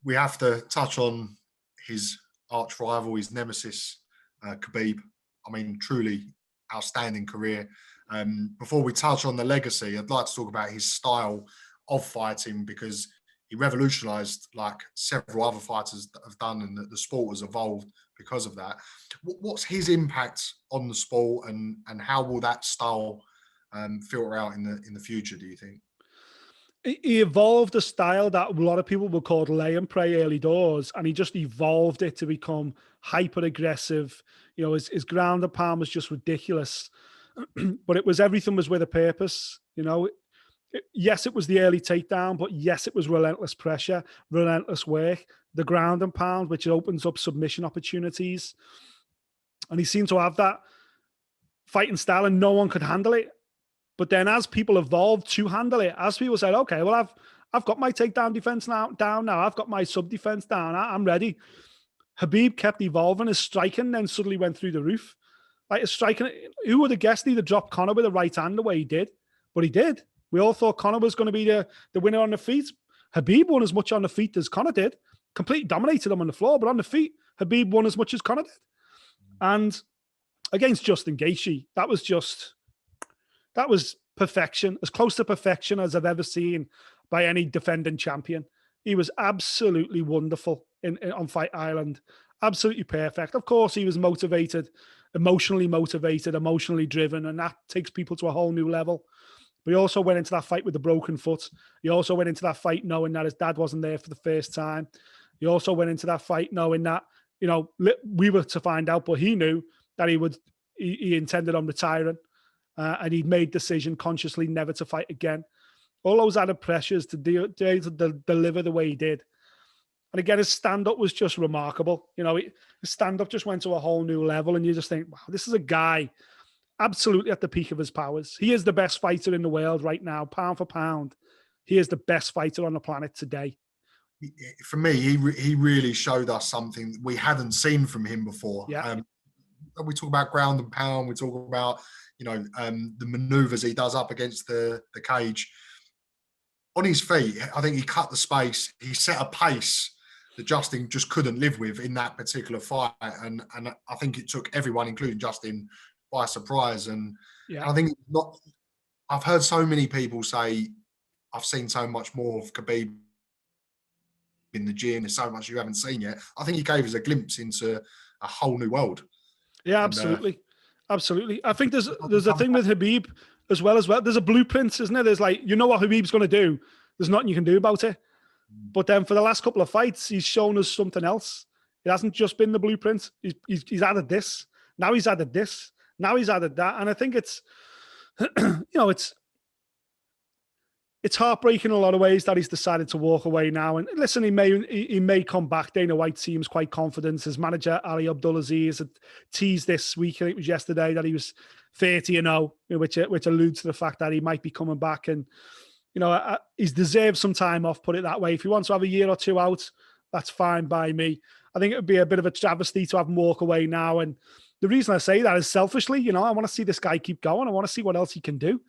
we have to touch on his arch rival, his nemesis, Khabib. I mean, truly outstanding career. Before we touch on the legacy, I'd like to talk about his style of fighting, because he revolutionized like several other fighters that have done, and the sport has evolved because of that. What's his impact on the sport, and how will that style filter out in the future, do you think? He evolved a style that a lot of people would call lay and pray early doors, and he just evolved it to become hyper aggressive. You know, his ground and pound was just ridiculous, but everything was with a purpose. You know, yes, it was the early takedown, but yes, it was relentless pressure, relentless work, the ground and pound, which opens up submission opportunities, and he seemed to have that fighting style, and no one could handle it. But then as people evolved to handle it, as people said, okay, well, I've got my takedown defense down now. I've got my sub defense down. I'm ready. Khabib kept evolving. His striking then suddenly went through the roof. Like his striking, who would have guessed he'd have dropped Conor with a right hand the way he did? But he did. We all thought Conor was going to be the winner on the feet. Khabib won as much on the feet as Conor did. Completely dominated him on the floor, but on the feet, Khabib won as much as Conor did. And against Justin Gaethje, that was perfection, as close to perfection as I've ever seen by any defending champion. He was absolutely wonderful on Fight Island. Absolutely perfect. Of course, he was motivated, emotionally driven, and that takes people to a whole new level. But he also went into that fight with a broken foot. He also went into that fight knowing that his dad wasn't there for the first time. He also went into that fight knowing that, you know, we were to find out, but he knew that he intended on retiring. And he'd made decision consciously never to fight again. All those added pressures to deliver the way he did. And again, his stand-up was just remarkable. You know, his stand-up just went to a whole new level, and you just think, wow, this is a guy absolutely at the peak of his powers. He is the best fighter in the world right now, pound for pound. He is the best fighter on the planet today. For me, he really showed us something we hadn't seen from him before. Yeah. We talk about ground and pound. We talk about, you know, the maneuvers he does up against the cage. On his feet, I think he cut the space. He set a pace that Justin just couldn't live with in that particular fight. And I think it took everyone, including Justin, by surprise. And I think I've heard so many people say, I've seen so much more of Khabib in the gym. There's so much you haven't seen yet. I think he gave us a glimpse into a whole new world. Yeah, absolutely. Absolutely. I think there's a thing with Khabib as well. There's a blueprint, isn't there? There's like, you know what Khabib's going to do. There's nothing you can do about it. But then for the last couple of fights, he's shown us something else. It hasn't just been the blueprint. He's added this. Now he's added this. Now he's added that. And I think it's, you know, it's heartbreaking in a lot of ways that he's decided to walk away now. And listen, he may come back. Dana White seems quite confident. His manager, Ali Abdulaziz, had teased this week, I think it was yesterday, that he was 30-0, which alludes to the fact that he might be coming back. And, you know, he's deserved some time off, put it that way. If he wants to have a year or two out, that's fine by me. I think it would be a bit of a travesty to have him walk away now. And the reason I say that is selfishly, you know, I want to see this guy keep going. I want to see what else he can do.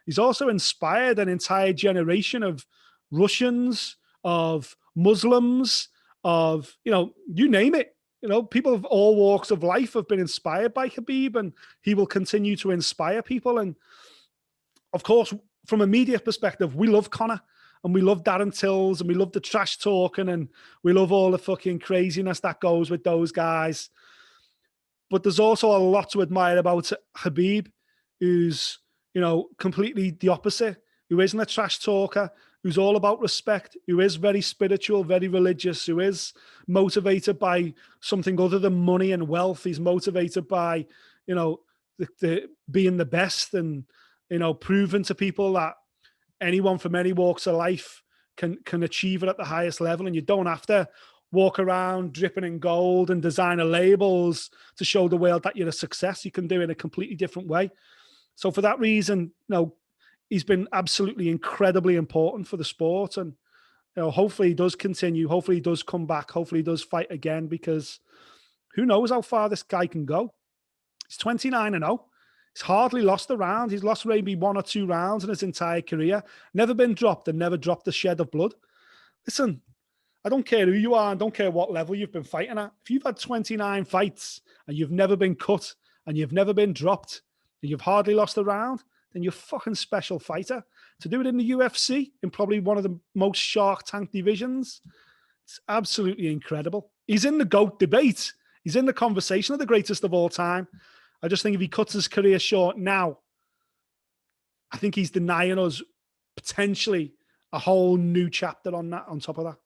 He's also inspired an entire generation of Russians, of Muslims, of, you know, you name it. You know, people of all walks of life have been inspired by Khabib, and he will continue to inspire people. And of course, from a media perspective, we love Conor, and we love Darren Tills, and we love the trash talking, and we love all the fucking craziness that goes with those guys. But there's also a lot to admire about Khabib, who's, you know, completely the opposite, who isn't a trash talker, who's all about respect, who is very spiritual, very religious, who is motivated by something other than money and wealth. He's motivated by, you know, the being the best, and, you know, proving to people that anyone from any walks of life can achieve it at the highest level. And you don't have to walk around dripping in gold and designer labels to show the world that you're a success. You can do it in a completely different way. So for that reason, you know, he's been absolutely incredibly important for the sport. And, you know, hopefully he does continue. Hopefully he does come back. Hopefully he does fight again, because who knows how far this guy can go. He's 29-0. He's hardly lost a round. He's lost maybe 1 or 2 rounds in his entire career. Never been dropped, and never dropped a shed of blood. Listen, I don't care who you are, and don't care what level you've been fighting at. If you've had 29 fights and you've never been cut and you've never been dropped and you've hardly lost a round, then you're a fucking special fighter. To do it in the UFC, in probably one of the most Shark Tank divisions, it's absolutely incredible. He's in the GOAT debate. He's in the conversation of the greatest of all time. I just think if he cuts his career short now, I think he's denying us potentially a whole new chapter on that, on top of that.